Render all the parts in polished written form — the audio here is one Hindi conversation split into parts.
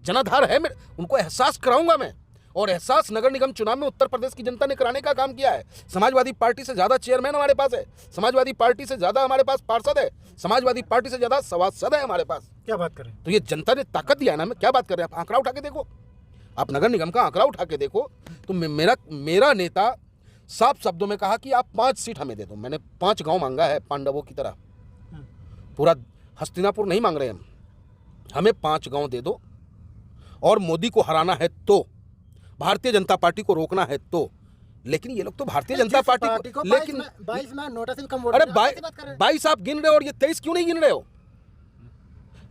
जनाधार है उनको एहसास कराऊंगा मैं। और एहसास नगर निगम चुनाव में उत्तर प्रदेश की जनता ने कराने का काम किया है। समाजवादी पार्टी से ज़्यादा चेयरमैन हमारे पास है, समाजवादी पार्टी से ज़्यादा हमारे पास पार्षद है, समाजवादी पार्टी से ज़्यादा सभासद है हमारे पास। क्या बात करें, तो ये जनता ने ताकत दिया है ना। मैं क्या बात कर रहे हैं, आप आंकड़ा उठा के देखो, आप नगर निगम का आंकड़ा उठा के देखो। तो मेरा नेता साफ शब्दों में कहा कि आप 5 सीट हमें दे दो। मैंने 5 गाँव मांगा है पांडवों की तरह, पूरा हस्तिनापुर नहीं मांग रहे हम, हमें 5 गाँव दे दो। और मोदी को हराना है तो, भारतीय जनता पार्टी को रोकना है तो। लेकिन ये लोग तो भारतीय जनता पार्टी को लेकिन 22 में नोटा से भी कम वोट, अरे 22 आप गिन रहे हो और ये 23 क्यों नहीं गिन रहे हो?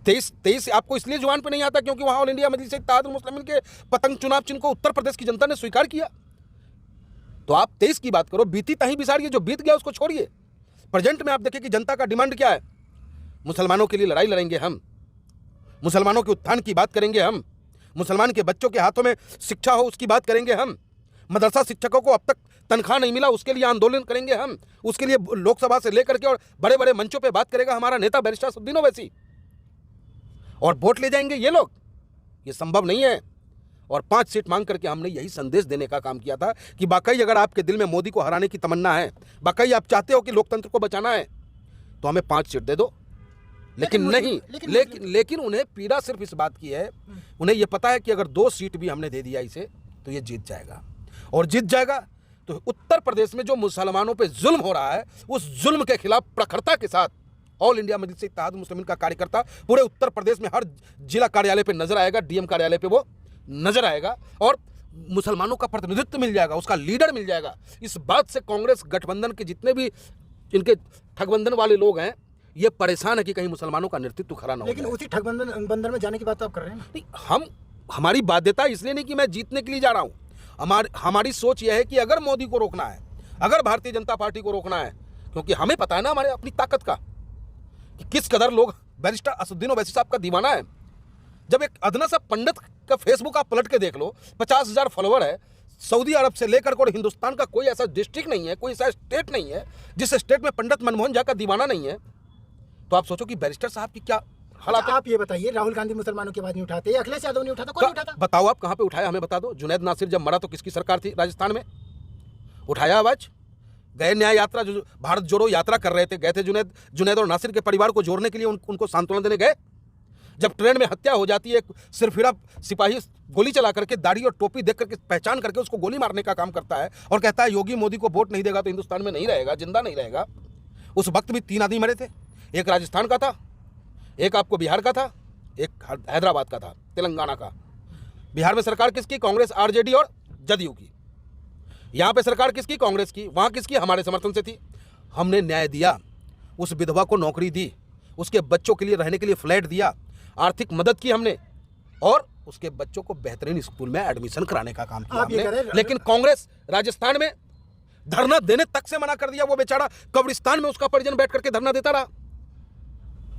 23 आपको इसलिए जुबान पे नहीं आता क्योंकि वहां ऑल इंडिया मजलिस इत्तेहादुल मुस्लिमीन के पतंग चुनाव चिन्ह को उत्तर प्रदेश की जनता ने स्वीकार किया। तो आप 23 की बात करो, बीती तही बिसारिए, जो बीत गया उसको छोड़िए। प्रेजेंट में आप देखिए कि जनता का डिमांड क्या है। मुसलमानों के लिए लड़ाई लड़ेंगे हम, मुसलमानों के उत्थान की बात करेंगे हम, मुसलमान के बच्चों के हाथों में शिक्षा हो उसकी बात करेंगे हम, मदरसा शिक्षकों को अब तक तनख्वाह नहीं मिला उसके लिए आंदोलन करेंगे हम, उसके लिए लोकसभा से लेकर के और बड़े बड़े मंचों पे बात करेगा हमारा नेता बैरिस्टर असदुद्दीन ओवैसी। और वोट ले जाएंगे ये लोग, ये संभव नहीं है। और 5 सीट मांग करके हमने यही संदेश देने का काम किया था कि वाकई अगर आपके दिल में मोदी को हराने की तमन्ना है, वाकई आप चाहते हो कि लोकतंत्र को बचाना है, तो हमें 5 सीट दे दो। लेकिन उन्हें पीड़ा सिर्फ इस बात की है, उन्हें यह पता है कि अगर 2 सीट भी हमने दे दिया इसे तो ये जीत जाएगा। और जीत जाएगा तो उत्तर प्रदेश में जो मुसलमानों पे जुल्म हो रहा है उस जुल्म के खिलाफ प्रखरता के साथ ऑल इंडिया मजलिस इत्तेहादुल मुस्लिमीन का कार्यकर्ता पूरे उत्तर प्रदेश में हर जिला कार्यालय पे नजर आएगा, डीएम कार्यालय पे वो नजर आएगा और मुसलमानों का प्रतिनिधित्व मिल जाएगा, उसका लीडर मिल जाएगा। इस बात से कांग्रेस गठबंधन के जितने भी इनके ठगबंधन वाले लोग हैं ये परेशान है कि कहीं मुसलमानों का नेतृत्व खड़ा ना हो। लेकिन उसी ठगबंधन में जाने की बात तो आप कर रहे हैं। नहीं, हमारी बाध्यता इसलिए नहीं कि मैं जीतने के लिए जा रहा हूं। हमारी सोच यह है कि अगर मोदी को रोकना है, अगर भारतीय जनता पार्टी को रोकना है, क्योंकि हमें पता है ना हमारे अपनी ताकत का कि किस कदर लोग बैरिस्टर असदुद्दीन ओवैसी साहब का दीवाना है। जब एक अदना सा पंडित का फेसबुक आप पलट के देख लो, 50,000 फॉलोवर है, सऊदी अरब से लेकर और हिंदुस्तान का कोई ऐसा डिस्ट्रिक्ट नहीं है, कोई ऐसा स्टेट नहीं है जिस स्टेट में पंडित मनमोहन झा का दीवाना नहीं है। तो आप सोचो कि बैरिस्टर साहब की क्या हालात। आप ये बताइए, राहुल गांधी मुसलमानों की आवाज नहीं उठाते, अखिलेश यादव नहीं उठाता, कौन उठाता? बताओ आप कहां पे उठाया, हमें बता दो। जुनैद नासिर जब मरा तो किसकी सरकार थी राजस्थान में? उठाया आवाज? गए न्याय यात्रा, जो भारत जोड़ो यात्रा कर रहे थे, गए थे जुनैद और नासिर के परिवार को जोड़ने के लिए, उनको सांत्वना देने गए। जब ट्रेन में हत्या हो जाती है, सिरफिरा सिपाही गोली चला करके दाढ़ी और टोपी देख करके पहचान करके उसको गोली मारने का काम करता है और कहता है योगी मोदी को वोट नहीं देगा तो हिंदुस्तान में नहीं रहेगा, जिंदा नहीं रहेगा। उस वक्त भी 3 आदमी मरे थे, एक राजस्थान का था, एक आपको बिहार का था, एक हैदराबाद का था, तेलंगाना का। बिहार में सरकार किसकी? कांग्रेस, आरजेडी और जदयू की। यहाँ पे सरकार किसकी? कांग्रेस की। वहाँ किसकी? हमारे समर्थन से थी। हमने न्याय दिया, उस विधवा को नौकरी दी, उसके बच्चों के लिए रहने के लिए फ्लैट दिया, आर्थिक मदद की हमने और उसके बच्चों को बेहतरीन स्कूल में एडमिशन कराने का काम किया हमने। लेकिन कांग्रेस राजस्थान में धरना देने तक से मना कर दिया। वो बेचारा कब्रिस्तान में उसका परिजन बैठ करके धरना देता रहा,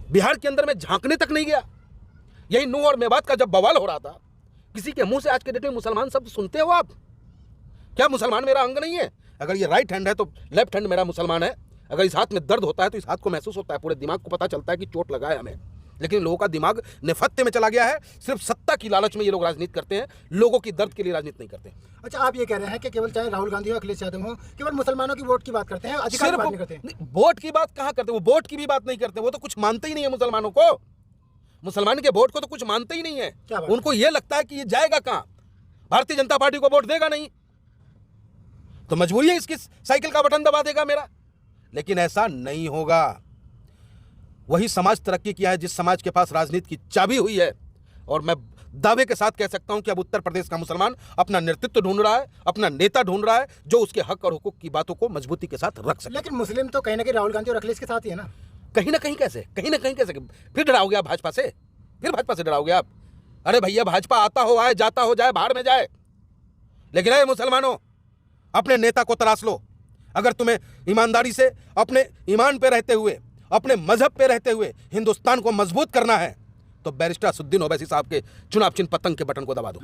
बिहार के अंदर में झांकने तक नहीं गया। यही नूह और मेवात का जब बवाल हो रहा था, किसी के मुंह से आज के डेट में मुसलमान शब्द सुनते हो आप? क्या मुसलमान मेरा अंग नहीं है? अगर ये राइट हैंड है तो लेफ्ट हैंड मेरा मुसलमान है। अगर इस हाथ में दर्द होता है तो इस हाथ को महसूस होता है, पूरे दिमाग को पता चलता है कि चोट लगा है हमें। लेकिन लोगों का दिमाग नेफत्ते में चला गया है। सिर्फ सत्ता की लालच में ये लोग राजनीति करते हैं, लोगों की दर्द के लिए राजनीति नहीं करते। अच्छा, आप ये कह रहे हैं कि केवल चाहे राहुल गांधी हो, अखिलेश यादव हो, केवल मुसलमानों की वोट की बात करते हैं, अधिकार की बात नहीं करते। वोट की बात कहाँ करते? वो वोट की भी बात नहीं करते, वो तो कुछ मानते ही नहीं है मुसलमानों को। मुसलमान के वोट को तो कुछ मानते ही नहीं है। उनको ये लगता है कि ये जाएगा कहाँ, भारतीय जनता पार्टी को वोट देगा नहीं तो मजबूरी है इसकी साइकिल का बटन दबा देगा मेरा। लेकिन ऐसा नहीं होगा। वही समाज तरक्की किया है जिस समाज के पास राजनीति की चाबी हुई है। और मैं दावे के साथ कह सकता हूं कि अब उत्तर प्रदेश का मुसलमान अपना नेतृत्व ढूंढ रहा है, अपना नेता ढूंढ रहा है जो उसके हक और हुकूक की बातों को मजबूती के साथ रख सके। लेकिन मुस्लिम तो कहीं ना कहीं राहुल गांधी और अखिलेश के साथ ही है ना। कहीं ना कहीं कैसे? फिर डराओगे आप भाजपा से? फिर भाजपा से डराओगे आप? अरे भैया, भाजपा आता हो आए, जाता हो जाए, बाहर में जाए, लेकिन अरे मुसलमानों, अपने नेता को तलाश लो। अगर तुम्हें ईमानदारी से अपने ईमान पे रहते हुए, अपने मजहब पे रहते हुए हिंदुस्तान को मजबूत करना है तो बैरिस्टर असदुद्दीन ओवैसी साहब के चुनाव चिन्ह पतंग के बटन को दबा दो।